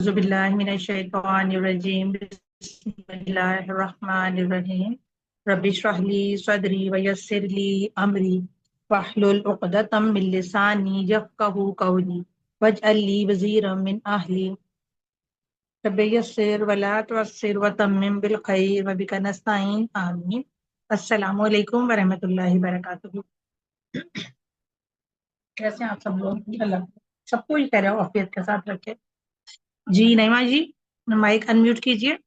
बिस्मिल्लाहिर्रहमानिर्रहीम बिस्मिल्लाहिर्रहमानिर्रहीम रब्बि इश्रह ली सदरी व यस्सिर ली अमरी वहलुल उक़दतम मिन लिसानी यफ़क़हू क़ौली वजअल ली वज़ीरम मिन अहली रब्बि यस्सिर व ला तुअस्सिर व तम्मिम बिल खैर व बिका नस्तईन आमीन। अस्सलामु अलैकुम व रहमतुल्लाहि व बरकातुहू। कैसे हैं आप सब लोग? अल्लाह सबको ही कह रहे हो आफियत के साथ रखे। जी नईमा जी, माइक अनम्यूट कीजिए।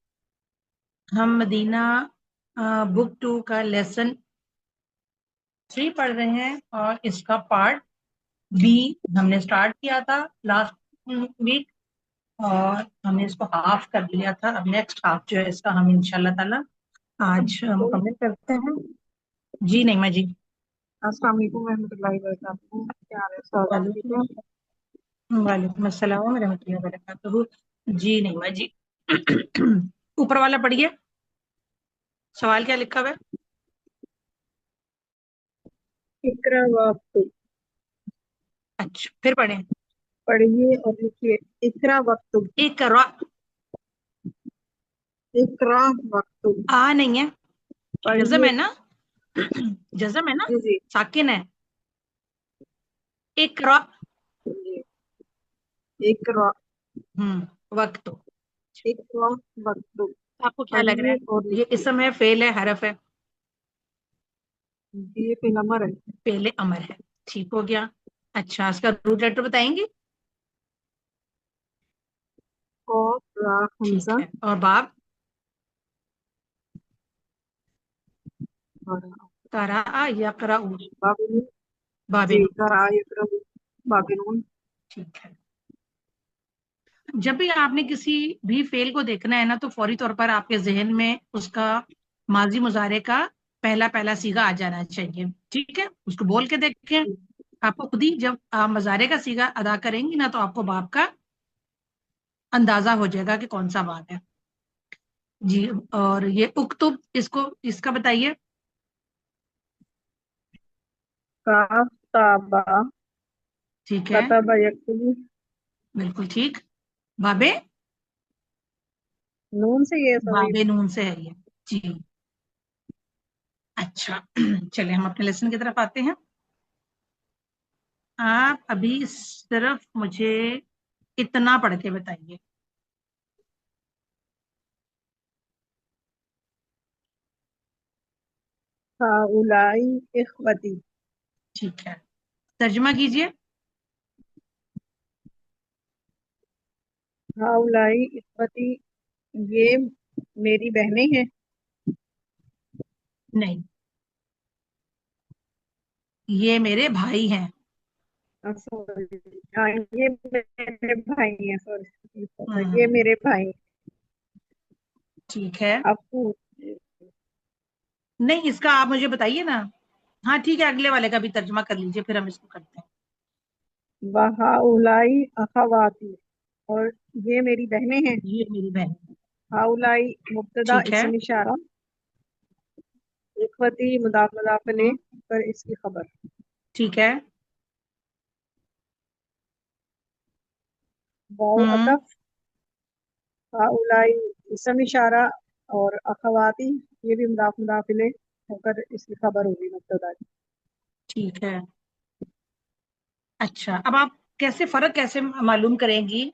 हम मदीना बुक 2 का लेसन 3 पढ़ रहे हैं और इसका पार्ट बी हमने स्टार्ट किया था लास्ट वीक और हमने इसको हाफ कर लिया था। अब नेक्स्ट हाफ जो है इसका हम इंशाल्लाह ताला आज मुकम्मल करते हैं। जी नईमा जी। अस्सलाम वालेकुम रहमतुल्लाहि व बरकातुहू। क्या हाल है उस्ताद, आप ठीक हैं? वालेकुम अस्सलाम व रहमतुल्लाहि व बरकातुहू। जी नईमा जी। ऊपर वाला पढ़िए, सवाल क्या लिखा हुआ है? इकरा वक्त अच्छा फिर पढ़ें। पढ़िए और लिखिए। इकरा वक्त, इकरा, इकरा वक्त आ नहीं है, जज़म पढ़िए। है ना? जज़म है ना, जी जी साकिन है। इकरा। जी। इकरा, वक्त। इकरा वक्त आपको क्या लग रहा पढ़िए और है? ये लिखिए। इसम है, फेल है, हरफ है? ये पे नंबर है। पहले अमर है। ठीक हो गया। अच्छा इसका रूट लेटर बताएंगी? कॉफ रा ठीक हमजा है। और बाब? और करा यकराऊ। बाबिन। जी, बाबिन। करा यकरा बाबिन। ठीक है। जब भी आपने किसी भी फेल को देखना है ना तो फौरी तौर पर आपके जहन में उसका माजी मुजारे का पहला पहला सीगा आ जाना चाहिए। ठीक है, उसको बोल के देखें। आपको खुद ही जब आप मुजारे का सीगा अदा करेंगी ना तो आपको बाप का अंदाजा हो जाएगा कि कौन सा बाप है। जी। और ये उक्तुब, इसको इसका बताइए। काफ ताबा ठीक है, कतबा यक्तुबु। बिल्कुल ठीक। बाबे, नून से ये सॉरी। बाबे नून से है ये। जी। अच्छा चलिए हम अपने लेसन की तरफ आते हैं। आप अभी सिर्फ मुझे इतना पढ़ के बताइए। हाउलाई इख्वती। ठीक है, तर्जुमा कीजिए। हाउलाई इख्वती, ये मेरी बहनें हैं। नहीं, ये मेरे भाई हैं। सॉरी, हाँ ये मेरे भाई हैं। सॉरी, ये हम्म, मेरे भाई। ठीक है। आपको नहीं, इसका आप मुझे बताइए ना। हाँ ठीक है, अगले वाले का भी तर्जुमा कर लीजिए फिर हम इसको करते हैं। हाउलाई अखवाती, और ये मेरी बहनें हैं। ये मेरी बहन। हाउलाई मुब्तदा ठीक है। इसम इशारा, इख्वती मुदाफ मुदाफ अलैह पर इसकी खबर। ठीक है। वाव हम्म। अतफ, हाउलाई इसम इशारा और अखवाती ये भी मुदाफ मुदाफ अलैह होकर इसकी खबर होगी मुब्तदा की। ठीक है। अच्छा अब आप कैसे फर्क कैसे मालूम करेंगी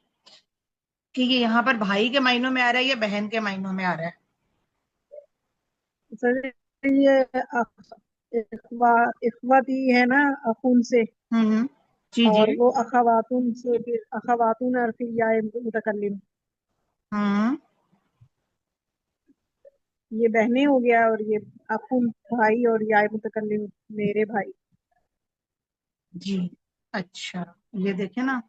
कि ये यहाँ पर भाई के मायनों में आ रहा है या बहन के मायनों में आ रहा है? सर ये इख्वती है ना, अखुन से, हम्म। जी जी। और वो अखवातुन से, फिर अखवातुन और फिर या मुतकल्लिम, हम्म। ये बहनें हो गया, और ये अखुन भाई, और या मुतकल्लिम मेरे भाई। जी। अच्छा, ये देखे ना,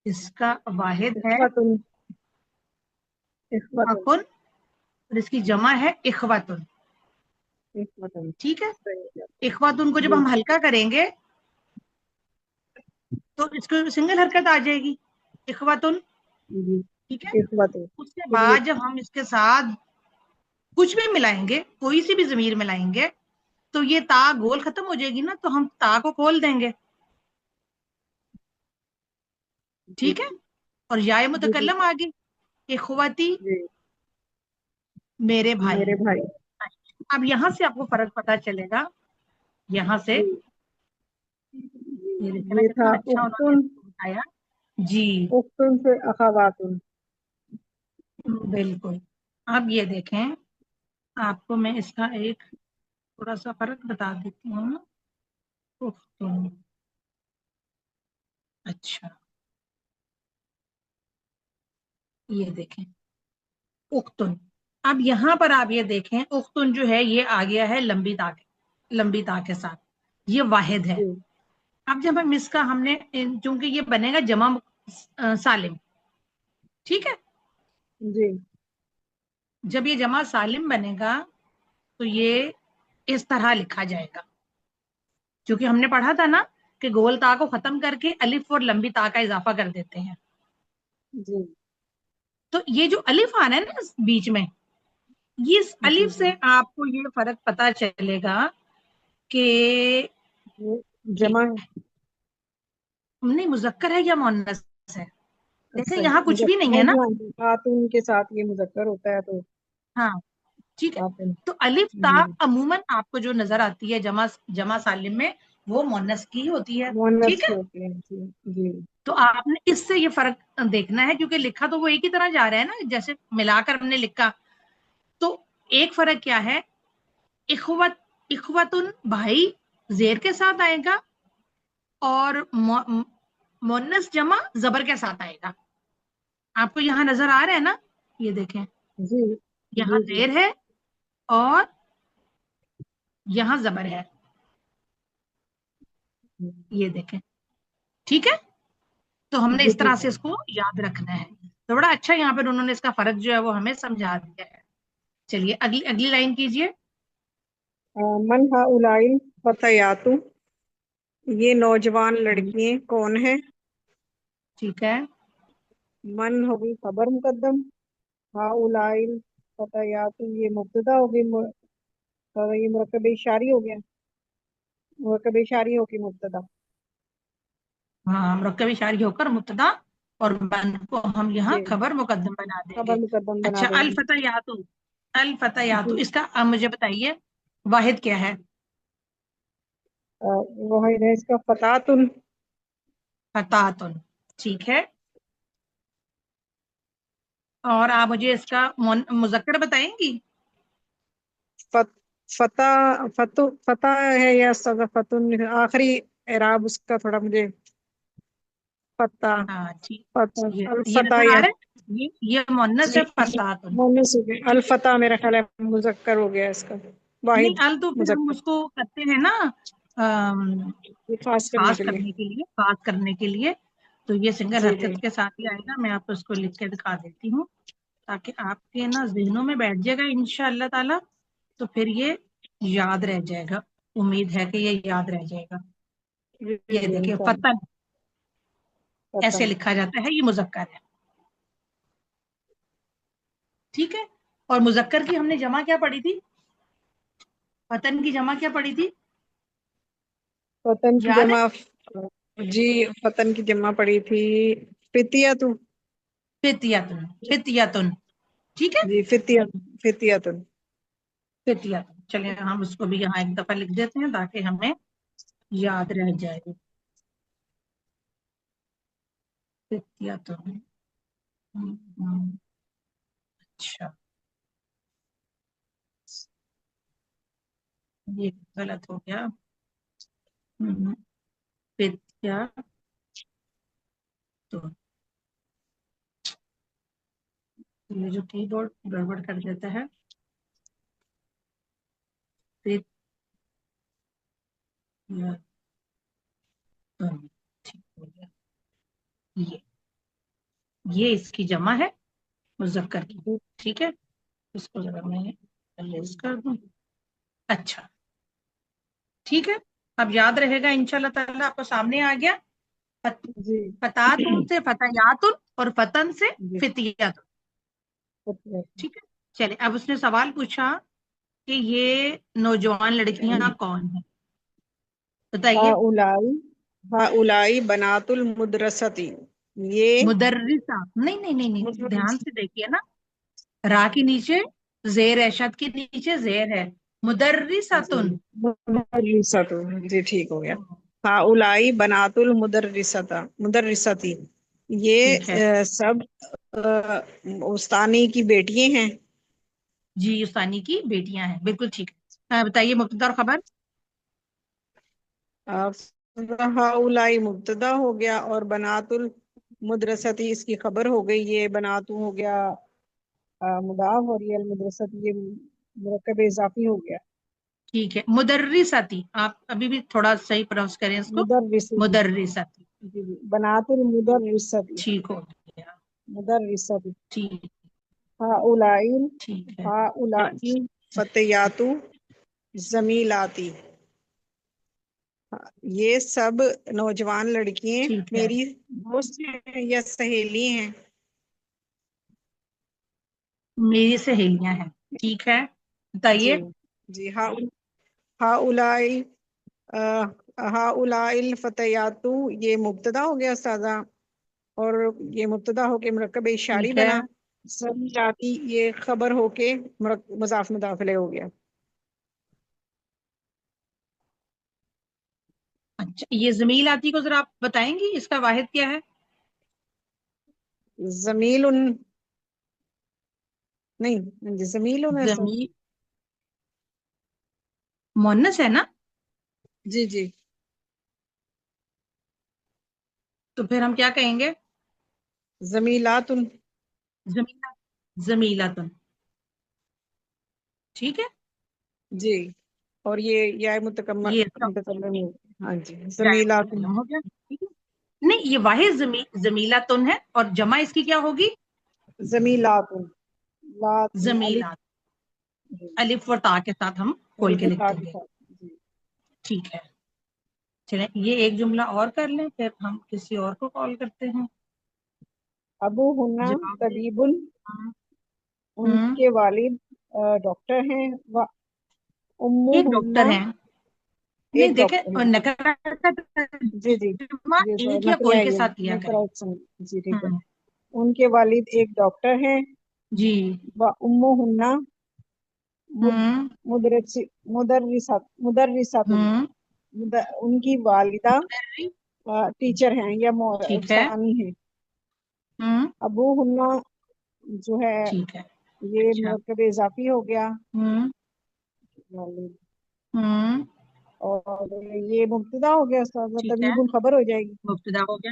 इसका वाहिद है इख्वतुन, इख्वतुन, अकुन और इसकी जमा है इखवतुन। इख्वतुन। ठीक है। सही है। इखवतुन को जब जी हम हल्का करेंगे तो इसको सिंगल हरकत आ जाएगी, इखवतुन। जी। ठीक है। इख्वतुन, उसके फिर ये बाद जब हम इसके साथ कुछ भी मिलाएंगे, कोई सी भी जमीर मिलाएंगे, तो ये ता गोल खत्म हो जाएगी ना, तो हम ता को खोल देंगे। जी ठीक है। اور یا جی جی متکلم آگے اخوتی جی میرے بھائی. میرے بھائی. اب یہاں سے آپ کو فرق پتا چلے گا. یہاں سے جی یہ دیکھیں نا یہ کتنا تھا اچھا انہوں نے اختن. اس کو بتایا. جی اختن سے اخواتن. بالکل. اب یہ دیکھیں آپ کو میں اس کا ایک تھوڑا سا فرق بتا دیتی ہوں. اختن. اچھا یہ دیکھیں اختن. اب یہاں پر آپ یہ دیکھیں اختن جو ہے یہ آ گیا ہے لمبی تا کے ساتھ. یہ واحد ہے. جی اب جب ہم اس کا ہم نے چونکہ یہ بنے گا جمع سالم. ٹھیک ہے. جی جب یہ جمع سالم بنے گا تو یہ اس طرح لکھا جائے گا. کیونکہ ہم نے پڑھا تھا نا کہ گول تا کو ختم کر کے الف اور لمبی تا کا اضافہ کر دیتے ہیں. جی تو یہ جو الف آنا ہے نا بیچ میں اس جی الف سے جی آپ کو یہ فرق پتا چلے گا کہ یہ جمع ہے. نہیں مذکر ہے یا مؤنث ہے. دیکھیں اچھا یہاں کچھ بھی نہیں ہے نا. ہاں جی خاتون کے ساتھ یہ مذکر ہوتا ہے تو ہاں ٹھیک ہے. خاتون. تو الف تا جی عموماً آپ کو جو نظر آتی ہے جمع سالم میں وہ مؤنث کی ہوتی ہے. مونس ٹھیک کے ہے. ہوتے ہیں. جی جی تو آپ نے اس سے یہ فرق دیکھنا ہے کیونکہ لکھا تو وہ ایک ہی طرح جا رہا ہے نا جیسے ملا کر ہم نے لکھا. تو ایک فرق کیا ہے اخوتن بھائی زیر کے ساتھ آئے گا اور مؤنث جمع زبر کے ساتھ آئے گا. آپ کو یہاں نظر آ رہا ہے نا. یہ دیکھیں جی یہاں جی جی زیر ہے اور یہاں زبر ہے. یہ دیکھیں ٹھیک ہے. تو ہم نے جی اس طرح ٹھیک سے اس کو یاد رکھنا ہے. تو بڑا اچھا یہاں پر انہوں نے اس کا فرق جو ہے وہ ہمیں سمجھا دیا ہے. چلیے اگلی لائن کیجئے. من ہؤلاء الفتیات. یہ نوجوان لڑکیاں کون ہیں؟ ٹھیک ہے. من ہوگی خبر مقدم. ہؤلاء الفتیات یہ مبتدا ہوگی اور یہ مرکب اشاری ہو گیا. مرکب اشاری ہوگی مبتدا. ہاں مرکب اشاری ہو کر مبتدا اور من کو ہم یہاں جی خبر مقدم بنا دیں خبر گے. مقدم بنا اچھا دیں گے. الفتیات جی اس کا اب مجھے بتائیے واحد کیا ہے. وہ ہے اس کا فتاتن. فتاتن. ٹھیک ہے. اور آپ مجھے اس کا مذکر بتائیں گی. فتح ہے یا فتن آخری اعراب اس کا تھوڑا مجھے فتح. ہاں ٹھیک. یہ الفتح نظر آ یا رہا ہے یہ مؤنث ہے فتاتن. مونس ہو گیا. الفتح میرا خیال ہے مذکر ہو گیا اس کا. نہیں واحد ال تو پھر ہم مذکر اس کو کرتے ہیں نا یہ خاص کرنے خاص کے لیے. کرنے کے لیے بات کرنے کے لیے. تو یہ سنگل جی جی حرکت کے ساتھ ہی آئے گا. میں آپ کو اس کو لکھ کے دکھا دیتی ہوں تاکہ آپ کے نا ذہنوں میں بیٹھ جائے گا انشاء اللہ تعالی. تو پھر یہ یاد رہ جائے گا. امید ہے کہ یہ یاد رہ جائے گا. جی یہ جی دیکھیے انشاءاللہ. فتن ایسے فتح. لکھا جاتا ہے. یہ مذکر ہے. ٹھیک ہے. اور مذکر کی ہم نے جمع کیا پڑھی تھی. فتن کی جمع کیا پڑھی تھی. فتن کی یاد ہے. جمع. جی فتن کی جمع پڑی تھی فتیاتو. فتیاتن. فتیاتن. ٹھیک ہے. جی فتیاتن. فتیاتن. چلیں ہم اس کو بھی یہاں ایک دفعہ لکھ دیتے ہیں تاکہ ہمیں یاد رہ جائے. فتیاتن. اچھا یہ غلط ہو گیا. فتیا تو یہ جو کی بورڈ گڑبڑ کر دیتا ہے. ٹھیک ہو گیا. یہ اس کی جمع ہے مذکر کی. ٹھیک ہے. اس کو ذرا میں ریز کر دوں. اچھا ٹھیک ہے. اب یاد رہے گا انشاء اللہ تعالیٰ. آپ کو سامنے آ گیا. جی فتاتن سے فتیاتن اور فتن سے جی فتیاتن. ٹھیک ہے. چلے اب اس نے سوال پوچھا کہ یہ نوجوان لڑکیاں کون ہیں. بتائیے. ہؤلاء بنات المدرستی. ये मुदर्रिसा, नहीं नहीं नहीं नहीं, ध्यान मुदर्रिस से देखिए ना, रा के नीचे जेर है, शद के नीचे जेर है, जी मुदर्रिसातुन। मुदर्रिसतु जी ठीक हो गया। हाउलाई बनातुल मुदर्रिसता मुदर्रिसती, ये ठीक है सब उस्तानी की बेटियां हैं। जी, उस्तानी की बेटियां हैं, बिल्कुल ठीक है। बताइए मुब्तदा और खबर। हाउलाई मुब्तदा हो गया और बनातुल मुदरसती इसकी खबर हो गई। ये बनातु हो गया मुदाफ, और ये मुदरसती ये मुरक्कब इजाफी हो गया। ठीक है, मुदर्रिसाती, आप अभी भी थोड़ा सही प्रोनाउंस करें इसको, मुदर्रिसती मुदर्रिसाती। जी जी, बनातुल मुदर्रिसती ठीक हो गया। मुदर्रिसती। ठीक। हाउलाई ठीक है। हाउलाई फतयातु जमीलाती, ये सब नौजवान लड़कियां ठीक है। मेरी दोस्त हैं या सहेली हैं। मेरी सहेलियां हैं, ठीक है, जी बताइए। जी हाउलाई हाउलाइल फतयातु, ये मुब्तदा हो गया सादा, और ये मुब्तदा होके मुरक्कब इशारी ठीक है। बना। जमीलाती ये खबर होके मुजाफ मुदाफले हो गया। अच्छा, ये जमील आती को जरा आप बताएंगी, इसका वाहिद क्या है? जमील नहीं, जमील ऐसा। जमील मोन्नस है ना? जी जी, तो फिर हम क्या कहेंगे? जमीलातुन जमीला, जमीलातुन, ठीक है। जी, और ये या ये इसका मुतकल्लम हाँ जी जाए जमीलातुन मुतकल्लम हो गया, ठीक है। नहीं, ये वाहिद जमीलातुन है, और जमा इसकी क्या होगी? जमीलातुन लात अलिफ जमीलात, जी, अलिफ और ता के साथ हम खोल अलिफ के लिख ता के देंगे। साथ जी। ठीक है। चलें, ये एक जुमला और कर लें, फिर हम किसी और को कॉल करते हैं। अबू हुन्ना जवाब दे। तबीबुल, हम्म। हम्म, उनके वालिद डॉक्टर हैं। व उम्मु एक डॉक्टर हुन्ना है। नहीं एक देखे, डॉक्टर और है। नकरा का जी जी तर्जुमा जी सर, एक या नकरा कोई है के ये, साथ किया करें। नकरा जी ठीक है। हम्म। उनके वालिद एक डॉक्टर हैं। जी। व उम्मु हुन्ना हम्म। मुदर्रिसातुन, हम्म। उनकी वालिदा मुदर्री, टीचर हैं या ठीक है। उस्तानी हैं। हम्म। अबू हुन्ना जो है ठीक है। ये अच्छा। मुरक्कब इजाफी हो गया। हम्म। वालिद, हम्म। और ये मुब्तदा हो गया उस्ताद, ठीक है, तबीबुल खबर हो जाएगी। मुब्तदा हो गया।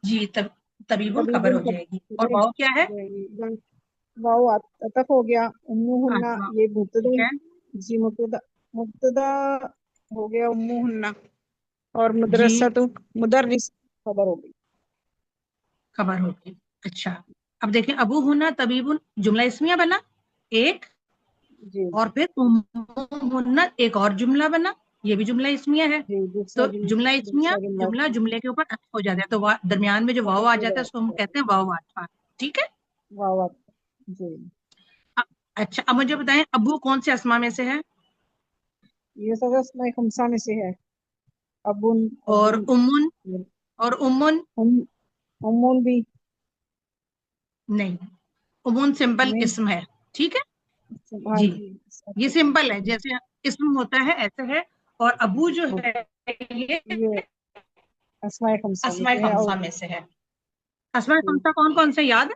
जी, तबीबुल खबर तबीबुल हो जाएगी, और खबर हो वाव क्या है? जाएगी। वाओ अतफ हो गया। उम्मु हुन्ना हाँ, ये मुब्तदा, ठीक है। जी मुब्तदा मुब्तदा हो गया उम्मु हुन्ना, और जी, मुदरसतु मुदर्रिस खबर हो गई। खबर हो गई। अच्छा, अब देखें, अबू हुना तबीबुन जुमला इस्मिया बना एक, जी और फिर उम्मुन्ना एक और जुमला बना, ये भी जुमला इस्मिया है। जी, तो जुमला इस्मिया, दूसरा जुमला जुमला जुमले के ऊपर अतफ हो जाता है, तो दरमियान में जो वाव अतफ आ हो जाता है उसको हम जाता कहते है। हैं वाव आतफा। ठीक है। वाह जी, अ- अच्छा, अब मुझे बताएं, अबू कौन से अस्मा में से है? ये सब इसमें खमसा में से है। अबुन और अबुन उम्मुन, और उम्मुन? उम उम्मुन भी नहीं, उम्मुन सिंपल नहीं। इस्म है, ठीक है। हाँ जी, जी, ये अच्छा, सिंपल है, जैसे इस्म होता है ऐसे है। और अबू जो है, ओके। ये ये अस्माए खमसा में अस्माए से है। और खमसा में से है। अस्माए खमसा कौन कौन से याद है?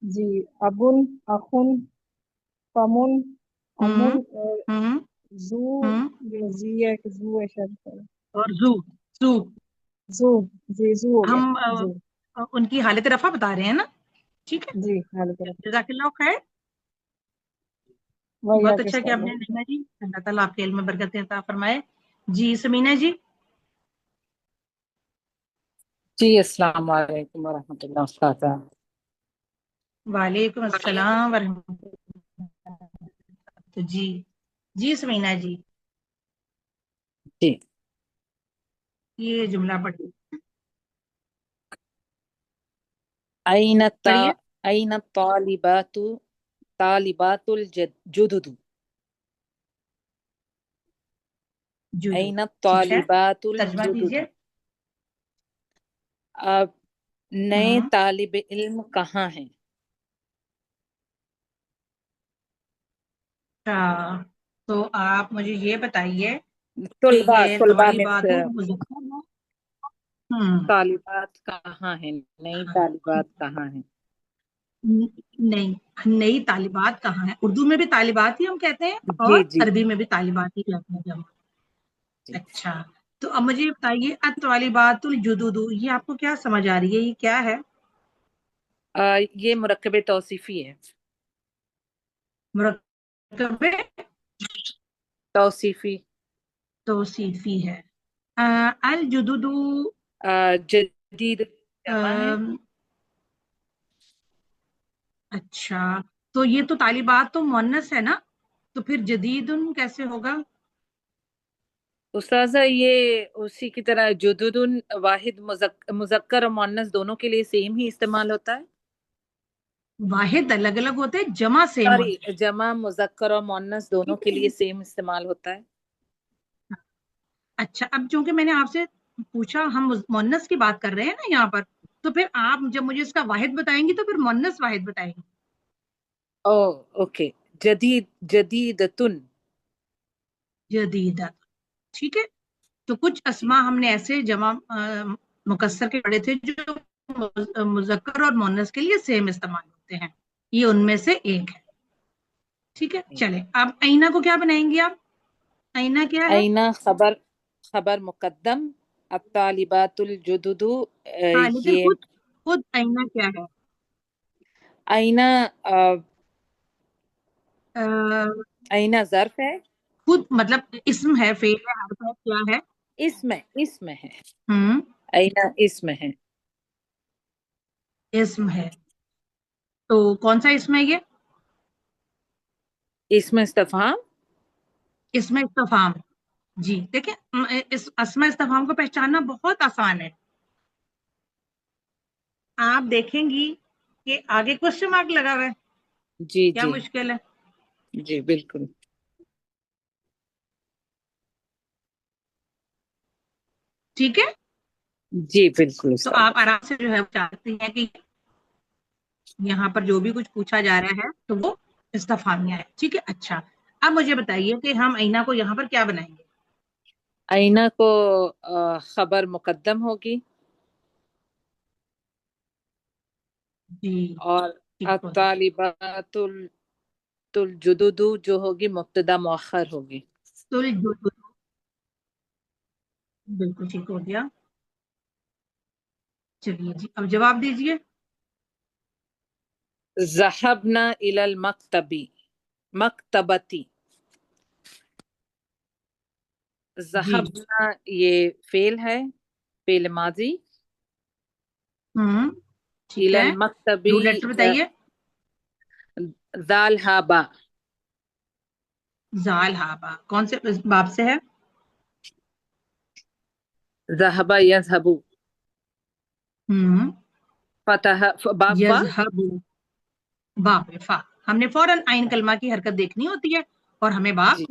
जी, अबुन, अखुन, फमुन, हम्म। अमुन, और हम्म। जू, हम्म। ये जी है कि जू है शायद। और जू, जू। जू, जी जू हो गया। हम जू उनकी हालत रफा बता रहे हैं ना, ठीक है। जी, हाल तरफ जज़ाकल्लाह खैर। वही बहुत आके अच्छा कि आपने, नईमा जी, अल्लाह ताला आपके इल्म में बरकत अता फरमाए। जी, समीना जी। जी अस्सलाम वालेकुम वरहमतुल्लाह वबरकातुहू। वालेकुम अस्सलाम वरहमतुल्लाह। जी, जी समीना जी, जी, ये जुमला पढ़िए। अइन ता पढ़िए। अइन तालिबातु तालिबातुल जुदुदु। जुदू, अइन ठीक है, तालिबातुल तर्जमा जुदुदु। कीजिए। अब नए तालिब इल्म कहाँ हैं? अच्छा, तो आप मुझे ये बताइए कि तुलबा ये तुलबा मीन्स तालिबातुल मुज़क्कर है। हम्म तालिबात कहाँ हैं, नई तालिबात कहाँ हैं? नहीं, नई तालिबात कहाँ है? उर्दू में भी तालिबात ही हम कहते हैं जी और जी अरबी में भी तालिबात ही कहते हैं हम। जी। अच्छा, तो अब मुझे ये बताइए अत्वालिबातुल जुदुदु, ये आपको क्या समझ आ रही है, ये क्या है? ये मुरक्कब तौसीफी है। मुरक्कब तौसीफी। तौसीफी है। अल जुदुदु जदीद जमा है। अच्छा, तो ये तो तालिबात तो मुअन्नस है ना, तो फिर जदीदुन कैसे होगा? उस्ताजा ये उसी की तरह जुदुदुन वाहिद मुजक्कर और मुअन्नस दोनों के लिए सेम ही इस्तेमाल होता है। वाहिद अलग अलग होते हैं, जमा सेम सॉरी, होते जमा मुजक्कर और मुअन्नस दोनों के लिए हैं। सेम इस्तेमाल होता है। अच्छा, अब चूंकि मैंने आपसे पूछा, हम मुअन्नस की बात कर रहे हैं ना यहाँ पर, तो फिर आप जब मुझे इसका वाहिद बताएंगी तो फिर मुअन्नस वाहिद बताएंगी। ओ ओके। जदीद जदीदतुन। जदीदा, ठीक है। तो कुछ जी अस्मा हमने ऐसे जमा मुकस्सर के पढ़े थे जो मुजक्कर और मुअन्नस के लिए सेम इस्तेमाल होते हैं, ये उनमें से एक है। ठीक है, चले अब आईना को क्या बनाएंगे आप? आईना क्या है? आईना खबर खबर मुकद्दम अत्तालिबातुल जुदुदु। हाँ, लेकिन ये खुद खुद आईना क्या है? आईना अ, आईना ज़र्फ है। खुद मतलब इस्म है, फेल है, हर्फ है, क्या है? इसमें है। हम्म आईना इसमें है। इस्म है, तो कौन सा इस्म है ये? इसमें इस्तफाम। इसमें इस्तफाम। जी देखिए, इस अस्मा इस्तफाम को पहचानना बहुत आसान है। आप देखेंगी कि आगे क्वेश्चन मार्क लगा हुआ है, जी क्या जी मुश्किल है? जी बिल्कुल। ठीक है, जी बिल्कुल तो उस्ताद। आप आराम से जो है चाहती हैं कि यहाँ पर जो भी कुछ पूछा जा रहा है तो वो इस्तफामिया है। ठीक है, अच्छा, अब मुझे बताइए कि हम आईना को यहाँ पर क्या बनाएंगे? आईना को खबर मुकद्दम होगी जी, और ठीक हो गया। अत्तालिबातुल तुल जुदुदु जो होगी मुब्तदा मुअख्खर होगी। बिल्कुल ठीक हो गया। चलिए जी, अब जवाब दीजिए। ज़हबना इलल मकतबी मकतबती। जी, ज़हबना ये फेल है, फेल माजी। हम्म ठीक है, इलल मकतबी रूट लेटर बताइए। दाल हाबा। जाल हाबा कौन से बाब से है? ज़हबा यज़हबु। हम्म फतह बाब फा। यजहबु, बाप रे फा, हमने फौरन आइन कलमा की हरकत देखनी होती है और हमें बाप जी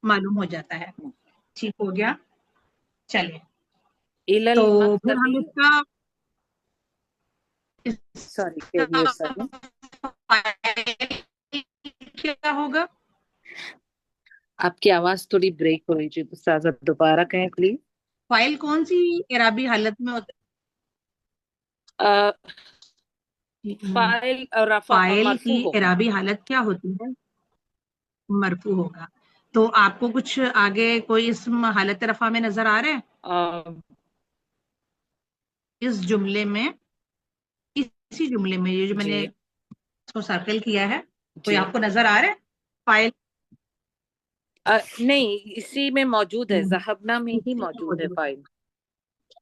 मालूम हो जाता है। ठीक हो गया, चलिए, इलल तो फिर मकतबी। हम सॉरी इसका कहिए सर। फाइल क्या होगा? आपकी आवाज थोड़ी ब्रेक हो रही है उस्ताद, दोबारा कहें प्लीज। फाइल कौन सी एराबी हालत में होता है? फाइल रफा फाइल मरफू की होगा। एराबी हालत क्या होती है? मरफू होगा। तो आपको कुछ आगे कोई इसम हालत रफा में नजर आ रहा है अ, इस जुमले में? इसी जुमले में ये जो मैंने जी इसको सर्कल किया है, कोई जी। आपको नजर आ रहा है फाइल? नहीं, इसी में मौजूद है, नहीं, जहबना में ही इसी में मौजूद है मौजूद फाइल।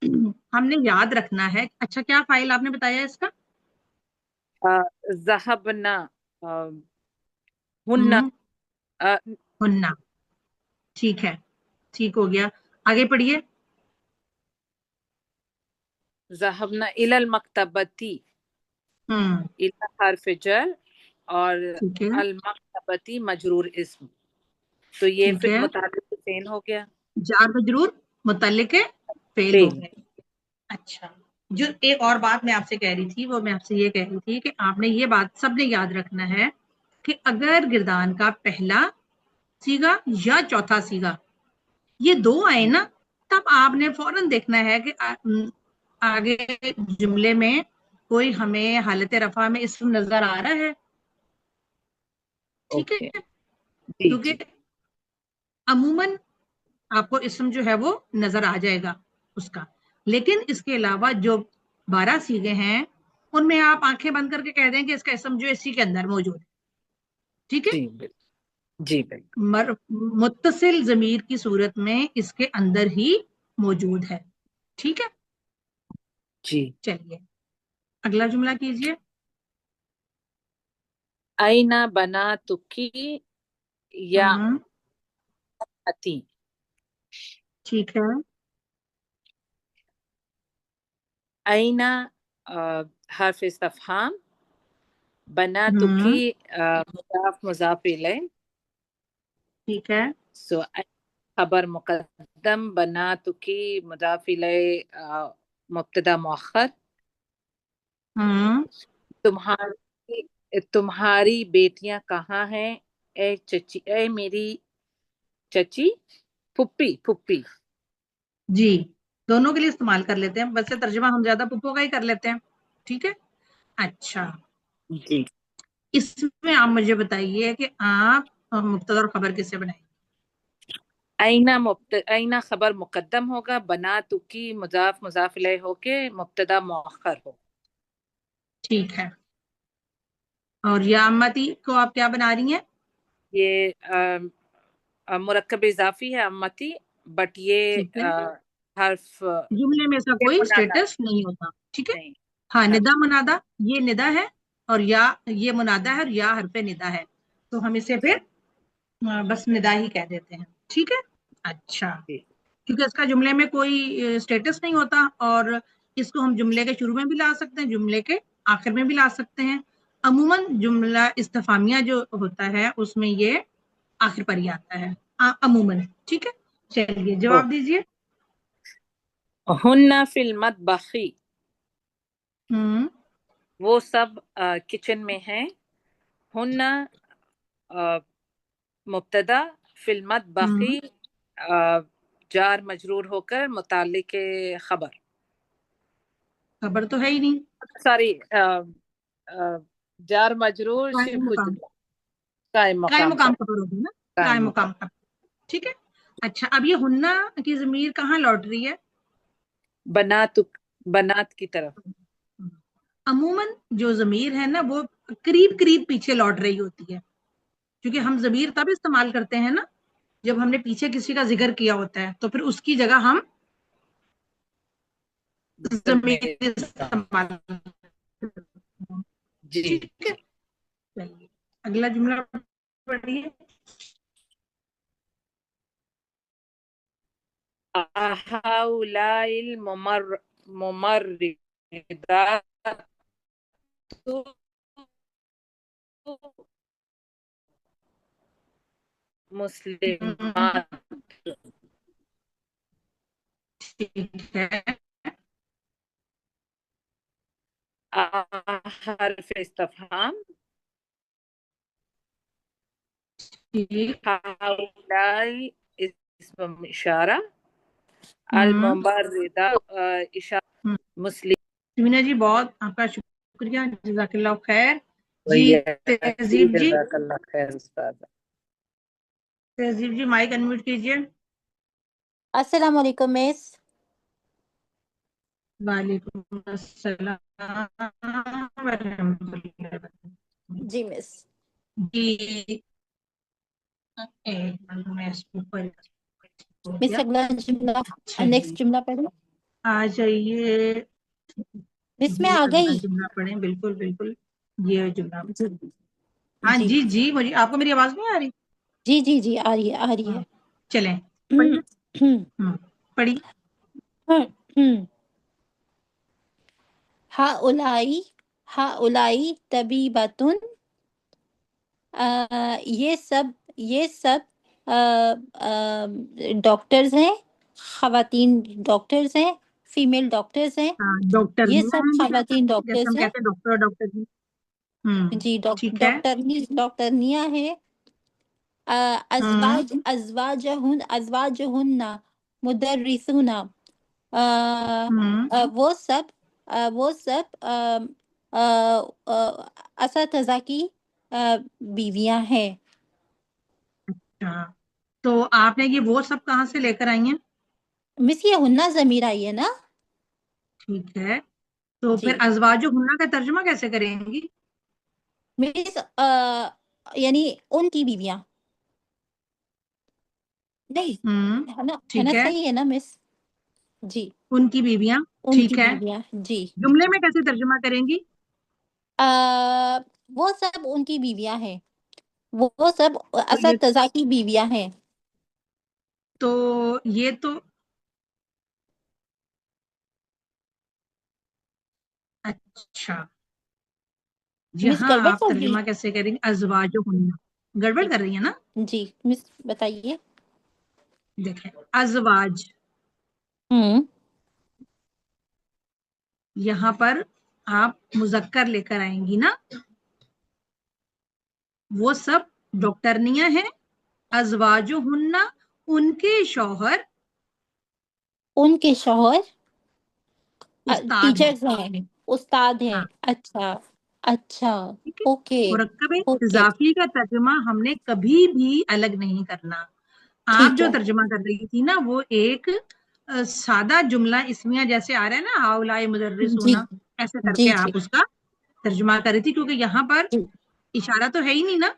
है। हमने याद रखना है। अच्छा, क्या फाइल आपने बताया इसका? जहबना हुन्ना। हम्म अ, हुन्ना, ठीक है, ठीक हो गया। आगे पढ़िए। जहबना इलल मकतबती। हम्म इला हर्फ जर और ठीक है, अल मकतबती मजरूर इस्म। तो ये ठीक फिर है, मुतालिक फेल हो गया। जार मजरूर मुतल्लिक फेल हो फेल। गए। अच्छा, جو ایک اور بات میں آپ سے کہہ رہی تھی، وہ میں آپ سے یہ کہہ رہی تھی کہ آپ نے یہ بات سب نے یاد رکھنا ہے کہ اگر گردان کا پہلا سیگا یا چوتھا سیگا یہ دو آئے نا، تب آپ نے فوراً دیکھنا ہے کہ آگے جملے میں کوئی ہمیں حالت رفع میں اسم نظر آ رہا ہے. ٹھیک ہے، جی کیونکہ عموماً آپ کو اسم جو ہے وہ نظر آ جائے گا اس کا، لیکن اس کے علاوہ جو 12 سیغے ہیں ان میں آپ آنکھیں بند کر کے کہہ دیں کہ اس کا اسم جو اسی کے اندر موجود ہے. ٹھیک ہے، جی بالکل متصل ضمیر کی صورت میں اس کے اندر ہی موجود ہے. ٹھیک ہے، جی. چلیے اگلا جملہ کیجئے. اینا بناتکی یا اتی. ٹھیک ہے. اینا حرف استفہام، بناتکی مضاف مضاف الیہ. ٹھیک ہے. سو خبر مقدم، بناتکی مضاف الیہ مبتدا مؤخر. تمہاری بیٹیاں کہاں ہیں؟ اے چچی، اے میری چچی، پھپھی پھپھی. جی، دونوں کے لیے استعمال کر لیتے ہیں، ویسے ترجمہ ہم زیادہ پھپھو کا ہی کر لیتے ہیں. ٹھیک ہے. اچھا، جی. اس میں آپ مجھے بتائیے کہ آپ مبتدا اور خبر کس سے بنائیں گے؟ اینا خبر مقدم ہوگا، بناتکی مضاف مضاف الیہ ہو کے مبتدا مؤخر ہو. ٹھیک ہے. اور یا امتی کو آپ کیا بنا رہی ہیں؟ یہ مرکب اضافی ہے امتی، بٹ یہ ٹھیک ہے، حرف جملے میں ایسا کوئی اسٹیٹس نہیں ہوتا. ٹھیک ہے. نہیں. ہاں، ندا منادا، یہ ندا ہے اور یا یہ منادا ہے اور یا حرف ندا ہے، تو ہم اسے پھر بس ندا ہی کہہ دیتے ہیں. ٹھیک ہے. اچھا، کیونکہ اس کا جملے میں کوئی اسٹیٹس نہیں ہوتا، اور اس کو ہم جملے کے شروع میں بھی لا سکتے ہیں، جملے کے آخر میں بھی لا سکتے ہیں. عموماً جملہ استفہامیہ جو ہوتا ہے اس میں یہ آخر پر ہی آتا ہے عموماً. ٹھیک ہے، چلیے جواب دیجئے. ہن فی المطبخ، ہوں وہ سب کچن میں ہیں. ہن مبتدا، فی المطبخ جار مجرور ہو کر متعلق خبر. خبر تو ہے ہی نہیں، سوری، جار مجرور قائم شبہ مقام، جملہ، قائم قائم مقام مقام خبر. خبر ہوگی نا، قائم قائم مقام. مقام خبر. ٹھیک ہے. اچھا، اب یہ ہننا کی ضمیر کہاں لوٹ رہی ہے؟ بنات کی طرف. عموماً جو ضمیر ہے نا وہ قریب قریب پیچھے لوٹ رہی ہوتی ہے، کیونکہ ہم ضمیر تب استعمال کرتے ہیں نا جب ہم نے پیچھے کسی کا ذکر کیا ہوتا ہے، تو پھر اس کی جگہ ہم ضمیر استعمال کرتے ہیں. جی. ٹھیک ہے. چلیے اگلا جملہ پڑھیے. هؤلاء الممرضات مسلمات. ٹھیک ہے. حرف استفہام، ٹھیک. هؤلاء اسم اشارہ، الممرضات اشارہ مسلم. سمینا جی بہت آپ کا شکریہ، جزاک اللہ خیر. جی تہذیب جی، جزاک اللہ خیر استاد. تہذیب جی مائک انمیوٹ کیجئے. السلام علیکم مس. وعلیکم السلام ورحمۃ اللہ وبرکاتہ. جی مس. جی میں اس کو ہو مس گیا. اگلا جملہ، نیکسٹ چلیے جملہ پڑھیں. آ جائیے. مس میں جی آ اگلا گئی. جملہ پڑھیں. بالکل بالکل، یہ جملہ. جی ہاں جی جی جی، مجھے آپ کو میری آواز نہیں آ رہی؟ جی جی جی آ رہی ہے، آ رہی ہے. چلیں پڑھیے. پڑھی. ہؤلائی طبیبۃ، یہ سب ڈاکٹرز ہیں، خواتین ڈاکٹرز ہیں. फीमेल डॉक्टर्स हैं, हाँ, डॉक्टर ये नहीं सब हम भी कह खावातीन सकते हैं, जैसे हम डॉक्टर्स हैं। कहते हैं डॉक्टर डॉक्टर जी। जी, ठीक है। डॉक्टरनियाँ हैं। हम्म अज़वाजुहुन्ना मुदर्रिसूना, हम्म वो सब असातिज़ा की बीवियाँ हैं। अच्छा, तो आपने ये वो सब कहाँ से लेकर आई हैं? मिस ये हुन्ना ज़मीर आई है ना? ठीक है, तो जी फिर अज़वाजु हुन्ना का तर्जुमा कैसे करेंगी? मिस यानी उनकी बीवियाँ, नहीं है ठीक ना, है, सही है ना मिस? जी, उनकी बीवियां। उनकी ठीक है, बीवियाँ जी। जुमले में कैसे तर्जुमा करेंगी? अ, वो सब उनकी बीवियाँ हैं, वो सब तो ये असातिज़ा की बीवियाँ हैं। तो ये तो अच्छा, मिस यहाँ गड़बड़ आप कर रही तर्जुमा कैसे करेंगे? अज़वाजु हुन्ना, गड़बड़ है? कर रही है ना? जी मिस बताइए। देखें, अज़वाज, हम्म यहाँ पर आप मुज़क्कर लेकर आएंगी ना, वो सब डॉक्टरनियां हैं। अज़वाजु हुन्ना, उनके शौहर उनके शौहर उस्ताद हैं। टीचर्स हैं, उस्ताद हैं। हाँ, अच्छा अच्छा, ठीक है। ओके मुरक्कब ओके, इजाफी का तर्जुमा हमने कभी भी अलग नहीं करना। आप ठीक जो है। तर्जुमा कर रही थी ना, वो एक सादा जुमला इसमिया जैसे आ रहा है ना, हाउलाए जी मुदर्रिसूना, ऐसे करके जी जी आप उसका तर्जुमा कर रही थी, क्योंकि यहाँ पर जी, इशारा तो है ही नहीं ना,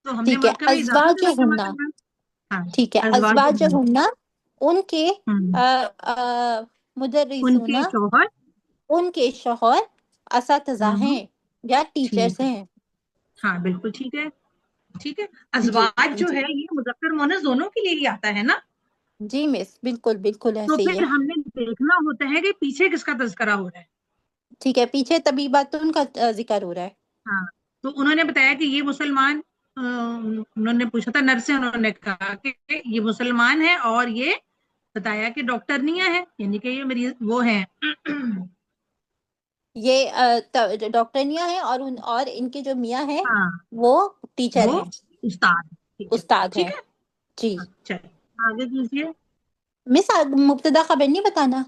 तो हमने ठीक है। मुरक्कब इजाफी अज़वाज का तर्जुमा हुन्ना, करना। हाँ, ठीक है। अज़वाज अज़वाज हुन्ना उनके हम्म, उनके मुदर्रिसूना, शौहर उनके शौहर असातिज़ा हम्म, हैं या टीचर्स ठीक है। हैं। हाँ, बिल्कुल ठीक है। ठीक है, जी अज़वाज जो जी है ये मुज़क्कर मुअन्नस दोनों के लिए ही आता है ना, जी मिस, बिल्कुल बिल्कुल तो ऐसे ही फिर है। हमने देखना होता है कि पीछे किसका तज़किरा हो रहा है। ठीक है, पीछे तबीबातुन का जिक्र हो रहा है। हाँ, तो उन्होंने बताया कि ये मुसलमान, उन्होंने पूछा था नर्स से, उन्होंने कहा कि ये मुसलमान है, और ये बताया कि डॉक्टरनियां है, यानी कि ये मरीज वो हैं। ये डॉक्टरनियां हैं और इनके जो मियाँ हैं हाँ, वो टीचर वो हैं, उस्ताद, टीचर। उस्ताद ठीक हैं। है। जी हाँ, चलिए आगे कीजिए। मिस, मुब्तदा खबर नहीं बताना।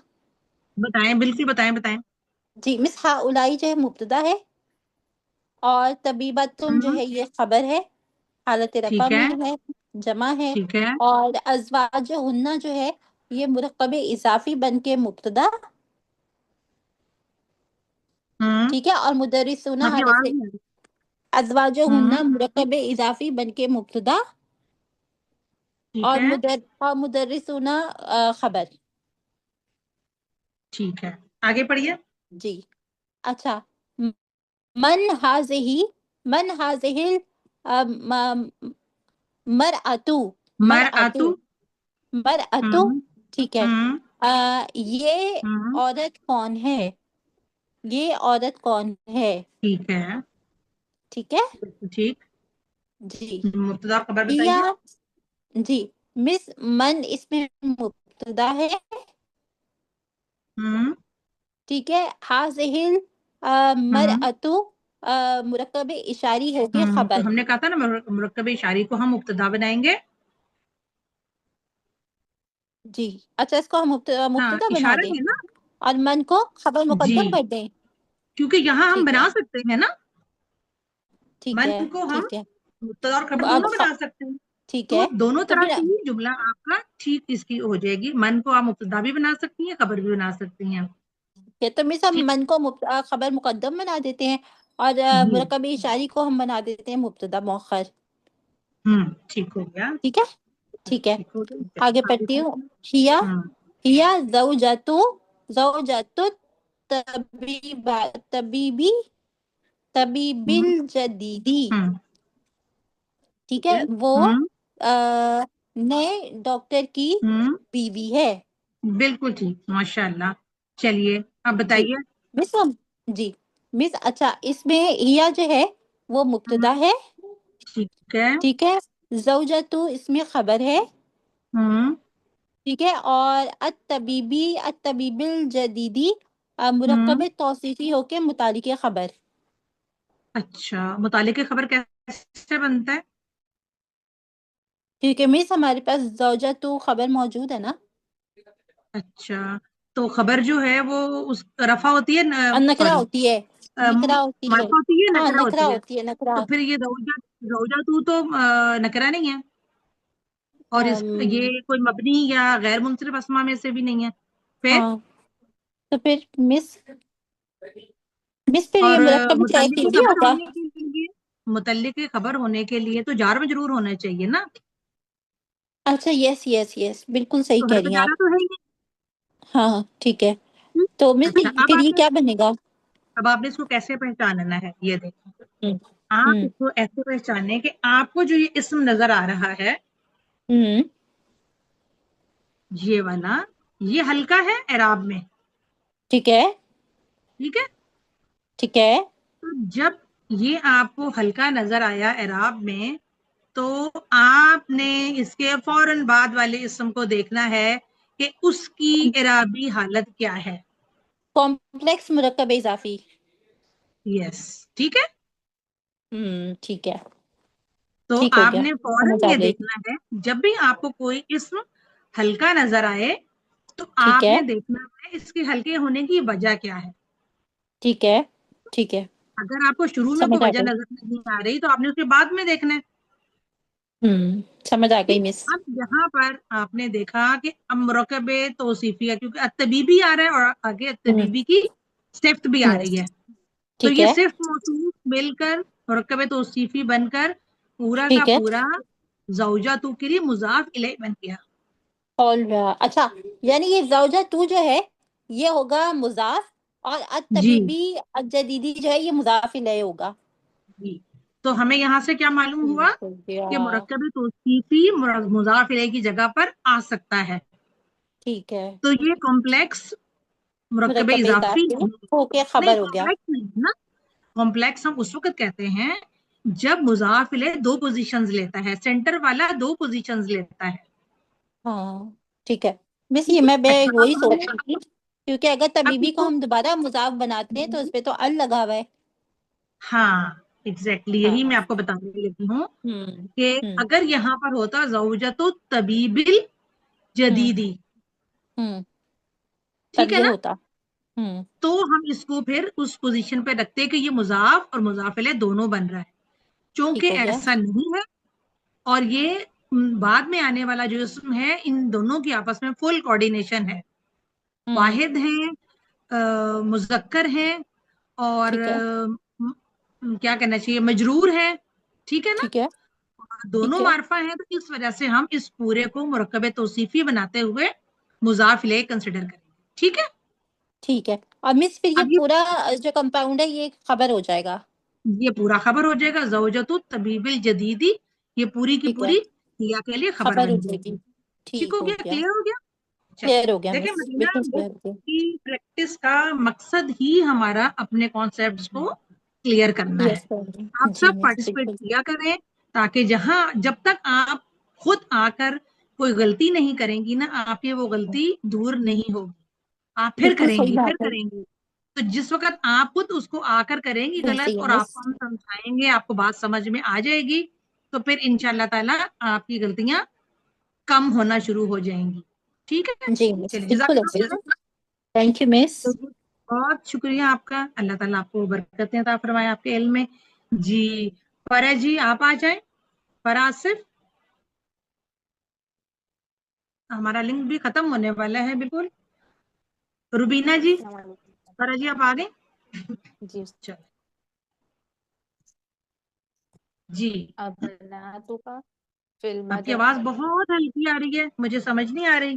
बताएं, बिल्कुल बताएं बताएं। जी मिस, हाउलाई जो है मुब्तदा है, और तबीबतुन जो हम्म, है ये खबर है, हालत रफ़ा ठीक है, में है, जमा है। ठीक है। और अज़वाज हुन्ना जो है ये मुरक्कब इजाफी बन के मुब्तदा, हम्म, ठीक है। और मुदर्रिसूना आपकी हालत आवाज से नहीं आ रही। अज़वाज हम्म, हुन्ना मुरक्कब इजाफी बन के मुब्तदा, ठीक है, और मुदर्रिसूना खबर। ठीक है, आगे पढ़िए। जी अच्छा। म- मन हाज़िही, मन हाज़िहिल मरअतु, मरअतु, मरअतु। मरअतु, हम्म ठीक है। हम्म ये हम्म, औरत कौन है? ये औरत कौन है? ठीक है, ठीक है बिल्कुल ठीक। जी। मुब्तदा खबर हिया, बताइए। जी मिस, मन इसमें मुब्तदा है, हम्म ठीक है। हाज़िहिल हम्म मरअतु मुरक्कब इशारी होगी तो खबर। हमने कहा था ना, मुरक्कब इशारी को हम मुब्तदा बनाएंगे। जी अच्छा, इसको हम मुब्तदा हाँ, मुब्तदा बना इशारा दें है ना। और मन को खबर जी, मुकद्दम कर दें। क्योंकि यहाँ हम ठीक है बना सकते हैं ना, ठीक है मन को हम ठीक है। मुब्तदा और खबर अब दोनों बना सकते हैं। ठीक तो है, दोनों तो तरह फिर से ही जुमला आपका ठीक इसकी हो जाएगी। मन को आप मुब्तदा भी बना सकती हैं, खबर भी बना सकती हैं। ये तो मिस हम ठीक। मन को खबर मुकद्दम बना देते हैं, और जी, मुरक्कब इशारी को हम बना देते हैं मुब्तदा मौखर। ठीक हो गया। ठीक है ठीक है। ठीक हो गया, आगे आगे पढ़ती हूँ। पढ़िए। हिया, हम्म हिया ज़ौजतु तबीबा, तबीबी, तबीबिल हम्म जदीदी, हम्म, ठीक ठीक है। है। वो नए डॉक्टर की हम्म बीवी है। बिल्कुल ठीक, माशाल्लाह। चलिए, अब जी बताइए। मिस हम, जी मिस, अच्छा इसमें हिया जो है वो मुब्तदा हम्म है, ठीक है। ठीक है। ज़ौजतु इसमें खबर है, हम्म ٹھیک ہے، اور الطبیب الجدیدی مرکب توصیفی ہو کے متعلق خبر. اچھا، متعلق خبر کیسے بنتا ہے؟ کیونکہ مس ہمارے پاس زوجہ تو خبر موجود ہے نا. اچھا، تو خبر جو ہے وہ اس رفع ہوتی ہے، نکرہ سوری ہوتی ہے، نکرہ ہوتی ہے. معرفہ ہوتی ہے، ہاں نکرہ نکرہ ہوتی ہے. ہوتی ہے، نکرہ تو ہوتی پھر یہ زوجہ تو نکرہ نہیں ہے، اور ہے. یہ کوئی مبنی یا غیر منصرف اسما میں سے بھی نہیں ہے. پھر ہاں تو پھر مس پھر یہ اور مرکب متعلق تحقیقی خبر ہوگا. ہونے کے لیے، متعلق خبر ہونے کے لیے تو جار مجرور ہونا چاہیے نا. اچھا، یس یس یس، بالکل صحیح تو کہہ گھر رہی پہ ہیں آپ. جانا تو ہے ہی نہیں. ہاں ہاں ٹھیک ہے. تو مس اچھا، پھر یہ کیا بنے گا؟ اب آپ نے اس کو کیسے پہچاننا ہے، یہ دیکھیں. ہوں آپ ہوں اس کو ایسے پہچانے کہ آپ کو جو یہ اسم نظر آ رہا ہے، ہوں یہ والا، یہ ہلکا ہے اعراب میں. ٹھیک ہے ٹھیک ہے، ٹھیک ہے. تو جب یہ آپ کو ہلکا نظر آیا اعراب میں، تو آپ نے اس کے فوراً بعد والے اسم کو دیکھنا ہے کہ اس کی اعرابی حالت کیا ہے. کمپلیکس مرکب اضافی. یس، ٹھیک ہے. ٹھیک ہے، تو ٹھیک ہو آپ گیا، نے فوراً سمجھ آ یہ گئی. دیکھنا ہے جب بھی آپ کو کوئی اسم ہلکا نظر آئے تو ٹھیک آپ ہے نے دیکھنا ہے اس کے ہلکے ہونے کی وجہ کیا ہے. ٹھیک ہے ٹھیک ہے، اگر آپ کو شروع میں سمجھ کوئی آ وجہ گئی. نظر نہیں آ رہی تو آپ نے اس کے بعد میں دیکھنا ہے. سمجھ آ گئی ٹھیک، مس. اب یہاں پر آپ نے دیکھا کہ اب مرکب توصیفی ہے، کیونکہ الطبیبی آ رہا ہے اور آگے ہوں الطبیبی کی صفت بھی آ ہوں رہی ہے. تو ٹھیک یہ ہے صفت موصوف مل کر مرکب توصیفی بن کر پورا کا ٹھیک ہے. پورا زوجہ تو کے لیے مضاف الیہ بن گیا. اچھا، یعنی یہ زوجہ تو جو ہے یہ ہوگا مضاف، اور جی الطبیبی الجدیدی جو ہے یہ مضاف الیہ ہوگا. جی، تو ہمیں یہاں سے کیا معلوم ہوا ٹھیک ہو گیا. کہ مرکب توصیفی مضاف الیہ کی جگہ پر آ سکتا ہے. ٹھیک ہے، تو یہ کمپلیکس مرکب مرکب اضافی اضافی ہو کے نہیں، خبر ہو گیا. کمپلیکس نہیں نا. کمپلیکس ہم اس وقت کہتے ہیں جب مضاف الیہ دو پوزیشنز لیتا ہے، سینٹر والا دو پوزیشنز لیتا ہے. ہاں ٹھیک ہے مس، یہ ٹھیک ہے. میں اچھا، وہی اب سوچ رہی تھی، کیونکہ اگر اب طبیبی اس کو ہم دوبارہ مضاف بناتے ہیں تو اس پہ تو ال لگا ہوا ہے. ہاں ایگزیکٹلی، ہاں. یہی میں آپ کو بتانے لگی ہوں ہوں کہ ہوں اگر یہاں پر ہوتا زوجۃ طبیب ہوں الجدیدی، ہوں ٹھیک تب ہے یہ نا، ہوتا. ہوں تو ہم اس کو پھر اس پوزیشن پہ رکھتے کہ یہ مضاف اور مضاف الیہ دونوں بن رہا ہے. ٹھیک چونکہ ہو گیا. ایسا نہیں ہے، اور یہ بعد میں آنے والا جو اسم ہے ان دونوں کی آپس میں فل کوآرڈینیشن ہے. ہوں واحد ہیں، مذکر ہیں، اور ٹھیک ہے کیا کہنا چاہیے، مجرور ہے. ٹھیک ہے نا، ٹھیک ہے دونوں ٹھیک ہے معرفہ ہیں، تو اس وجہ سے ہم اس پورے کو مرکب توصیفی بناتے ہوئے مضاف الیہ کنسیڈر کریں گے. ٹھیک ہے. ٹھیک ہے. اور مس پھر یہ اب پورا جو کمپاؤنڈ ہے یہ خبر ہو جائے گا. یہ پورا خبر ہو جائے گا، زوجۃ طبیب الجدیدی، یہ پوری کی ٹھیک ہے، پوری ہیا کے لیے خبر ہو بن جائے جائے گی. گی. ٹھیک ٹھیک ہو ہو گیا، گیا، کلیئر ہو گیا. کلیئر ہو چلیے گیا دیکھیں مس، مدینہ، بالکل کلیئر بک ہو گیا. کی پریکٹس کا مقصد ہی ہمارا اپنے کانسیپٹس کو کلیئر کرنا ہے. یس سر. آپ جی سب مس پارٹیسپیٹ بالکل. کیا کریں، تاکہ جب تک آپ خود آ کر کوئی غلطی نہیں کریں گی نا، آپ کی وہ غلطی دور نہیں ہوگی. آپ پھر بالکل کریں صحیح گی، پھر بات ہے. کریں گی. تو جس وقت آپ خود اس کو آ کر کریں گی صحیح غلط، ہے اور مس. آپ کو ہم سمجھائیں گے، آپ کو بات سمجھ میں آ جائے گی، تو پھر انشاءاللہ تعالیٰ آپ کی غلطیاں کم ہونا شروع ہو جائیں گی. ٹھیک ہے. جی مس چلیے، بالکل جزاک ایسے. اللہ. تھینک یو مس. بہت شکریہ آپ کا، اللہ تعالیٰ آپ کو برکتیں عطا فرمائے آپ کے علم میں. جی فرح جی، آپ آ جائیں. فرح آصف، ہمارا لنک بھی ختم ہونے والا ہے بالکل. روبینہ جی، السلام علیکم. فرح جی آپ آ گئے. جی، چلو جی. ابناتو کا فی آپ کی آواز المدرسہ، بہت ہلکی آ رہی ہے، مجھے سمجھ نہیں آ رہی.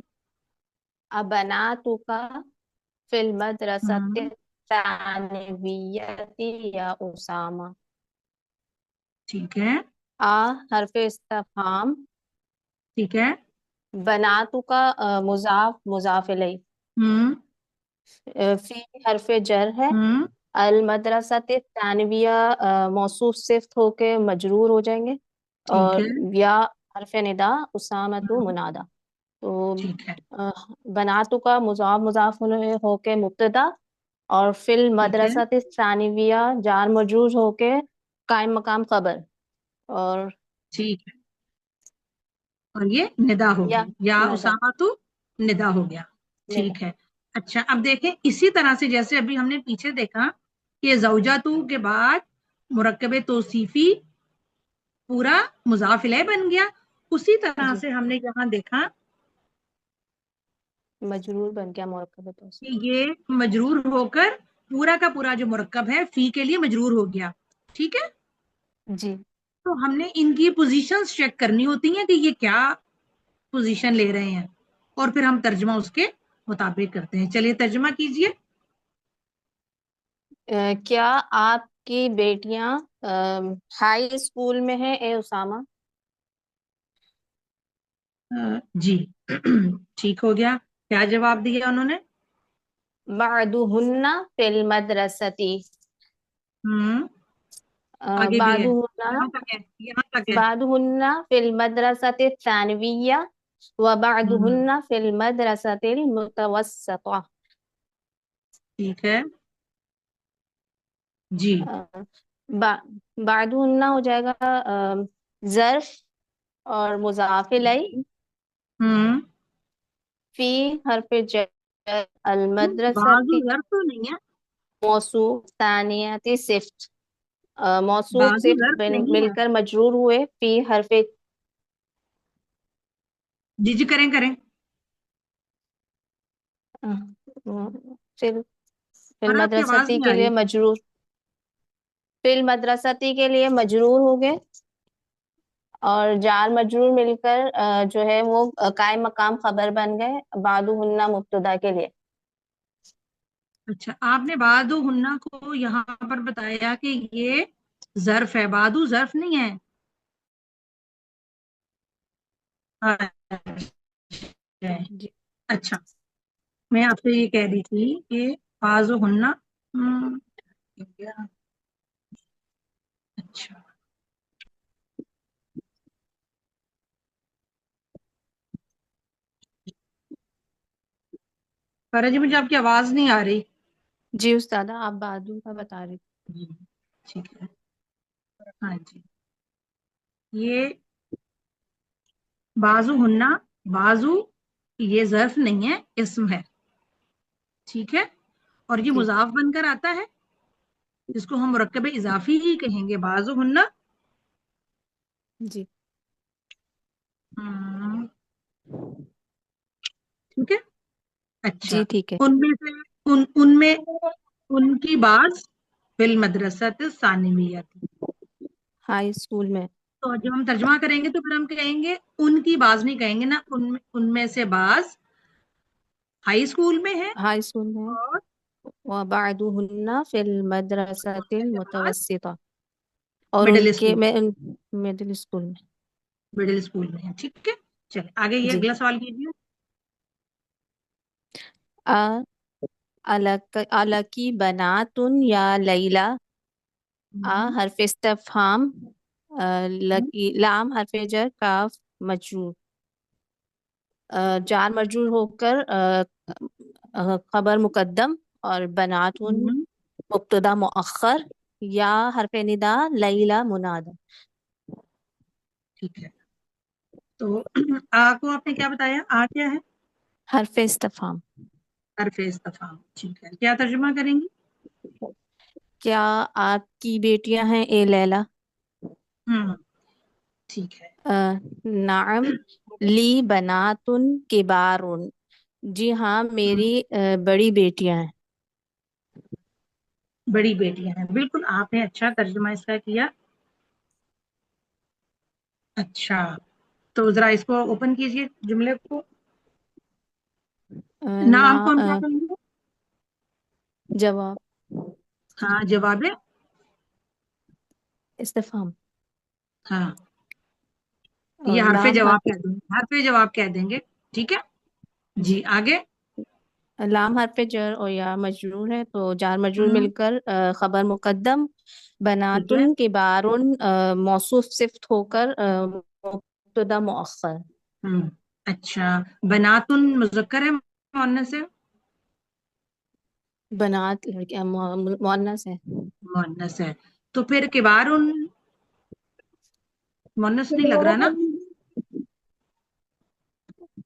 ابناتو کا فی المدرسہ ہوں، الثانویہ یا اسامہ. ٹھیک ہے. حرف استفہام، ٹھیک ہے. بناتو کا مضاف مضاف الیہ، ہوں فی حرف جر ہے، ہوں المدرسہ ثانویہ موصوف صفت ہو کے مجرور ہو جائیں گے، ٹھیک اور ہے. یا حرف ندا، اسامہ تو منادا. تو ٹھیک ہے بناتو کا مضاف مضاف الیہ ہو کے مبتدا، اور فی ٹھیک ہے المدرسۃ الثانویہ جار مجرور ہو کے قائم مقام خبر، اور ٹھیک ہے، اور یہ ندا ہو یا گئی، یا ندا اسامہ تو ندا ہو گیا. ندا. ٹھیک ہے. اچھا اب دیکھیں اسی طرح سے جیسے ابھی ہم نے پیچھے دیکھا کہ زوجاتو کے بعد مرکب توصیفی پورا مضاف الیہ بن گیا، اسی طرح جی سے ہم نے یہاں دیکھا مجرور بن گیا مرکب توصیف. کہ یہ مجرور ہو کر پورا کا پورا جو مرکب ہے فی کے لیے مجرور ہو گیا. ٹھیک ہے، جی تو ہم نے ان کی پوزیشنز چیک کرنی ہوتی ہیں کہ یہ کیا پوزیشن لے رہے ہیں، اور پھر ہم ترجمہ اس کے مطابق کرتے ہیں. چلیے ترجمہ کیجئے. کیا آپ کی بیٹیاں ہائی اسکول میں ہیں اے اسامہ؟ جی ٹھیک ہو گیا. کیا جواب دیا انہوں نے؟ بعضهن فی المدرسۃ. آگے بھی ہے، بعضهن یہاں تک ہے، یہاں تک ہے. بعضهن فی المدرسۃ الثانویہ وبعضهن فی المدرسۃ المتوسطہ. ٹھیک ہے جی. بعضهن ہو جائے گا ظرف اور مضاف الیہ، ہوں فی حرف جر، المدرسۃ بازو ظرف تو نہیں ہے، موصوف ثانیت صفت، موصوف بازو صفت ظرف نہیں مل ہے. کر مجرور ہوئے فی حرف. جی جی کریں کریں. فی اور آپ کی آواز المدرستی نہیں کے آ رہی. لیے مجرور، فی المدرستی کے لیے مجرور ہو گئے، اور جار مجرور مل کر جو ہے وہ قائم مقام خبر بن گئے بعضهن مبتدا کے لیے. اچھا آپ نے بادو ہننا کو یہاں پر بتایا کہ یہ ظرف ہے، بادو ظرف نہیں ہے. جی اچھا میں آپ سے یہ کہہ رہی تھی کہ بازو ہننا اچھا فرا جی مجھے آپ کی آواز نہیں آ رہی. جی استاذہ آپ بادو کا بتا رہی تھی. جی ٹھیک ہے. ہاں جی یہ بازو ہننا، بازو یہ ظرف نہیں ہے، اسم ہے. ٹھیک ہے، اور یہ جی مضاف بن کر آتا ہے جس کو ہم مرکب اضافی ہی کہیں گے. بازو ہننا جی ٹھیک ہے. اچھا جی ٹھیک ہے. ان میں سے ان میں ان کی بعض فی المدرسۃ الثانویہ تھی. ہائی اسکول میں. تو جب ہم ترجمہ کریں گے تو پھر ہم کہیں گے ان کی بعض نہیں کہیں گے نا، ان میں سے بعض ہائی اسکول میں ہے، ہائی اسکول میں اور وبعضهن فی المدرسۃ بعض المتوسطہ، اور ان مڈل کے اسکول میں مڈل اسکول میں. مڈل اسکول میں ہے. ٹھیک ہے چلے آگے یہ جی اگلا سوال کیجیے. الکی بناتن یا لیلا. حرف استفہام، لام حرف جر، کاف مجرور، جار مجرور ہو کر خبر مقدم، اور بناتن مبتدا مؤخر، یا حرف ندا، لیلا منادا. ٹھیک ہے تو آ کو آپ نے کیا بتایا، آ کیا ہے؟ حرف استفہام. حرف استفہام. ٹھیک ہے کیا ترجمہ کریں گی؟ کیا آپ کی بیٹیاں ہیں اے لیلا؟ ٹھیک ہے. نعم لی بناتن کبارن. جی ہاں میری بڑی بیٹیاں ہیں. بڑی بیٹیاں ہیں، بالکل آپ نے اچھا ترجمہ اس کا کیا. اچھا تو ذرا اس کو اوپن کیجئے جملے کو. نعم کو ہم کیا کہیں گے؟ جواب ہاں جواب ہے استفہام. ہاں یہ اور حرف لام جواب حرف کہہ دیں گے، حرف جواب کہہ دیں گے. ٹھیک ہے جی آگے. لام حرف جر اور یا مجرور ہے تو جار مجرور ہوں، مل کر خبر مقدم، ٹھیک ہے. بناتن کے بارن موصوف صفت ہو کر مبتدا مؤخر. अच्छा, बनातुन मुज़क्कर है मुअन्नस है? बनात लड़कियां मुअन्नस है। मुअन्नस है। तो फिर किबारुन मुअन्नस नहीं लग रहा ना?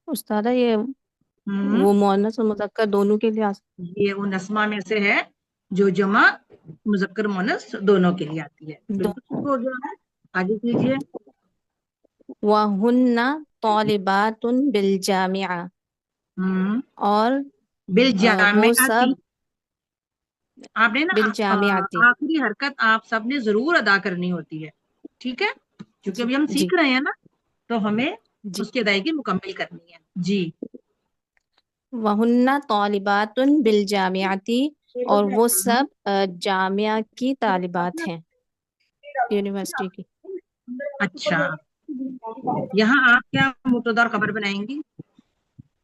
उस्तादा ये हम्म, वो मुअन्नस और मुज़क्कर दोनों के लिए ये उन अस्मा में से है जो जमा मुज़क्कर मुअन्नस दोनों के लिए आती है। बिल्कुल ठीक हो गया। आगे कीजिए। वहुन्ना तालिबातुन बिल जामिया, हम्म, और बिल वो जामिआती, सब आपने ना बिल जामियाती। आखिरी हरकत आप सबने जरूर अदा करनी होती है, ठीक है, क्योंकि अभी हम जी सीख रहे हैं ना, तो हमें जी। उसकी अदायगी मुकम्मल करनी है। जी। वहुन्ना तालिबातुन बिल जामियाती, और वो सब जामिया की तालिबात हैं, यूनिवर्सिटी की। अच्छा, यहाँ आप क्या मुब्तदा और खबर बनाएंगी?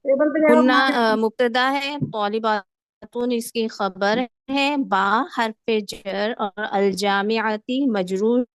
हुन्ना मुब्तदा है, तालिबातुन इसकी खबर है, बा हर्फ जर और अल जामियाती मजरूर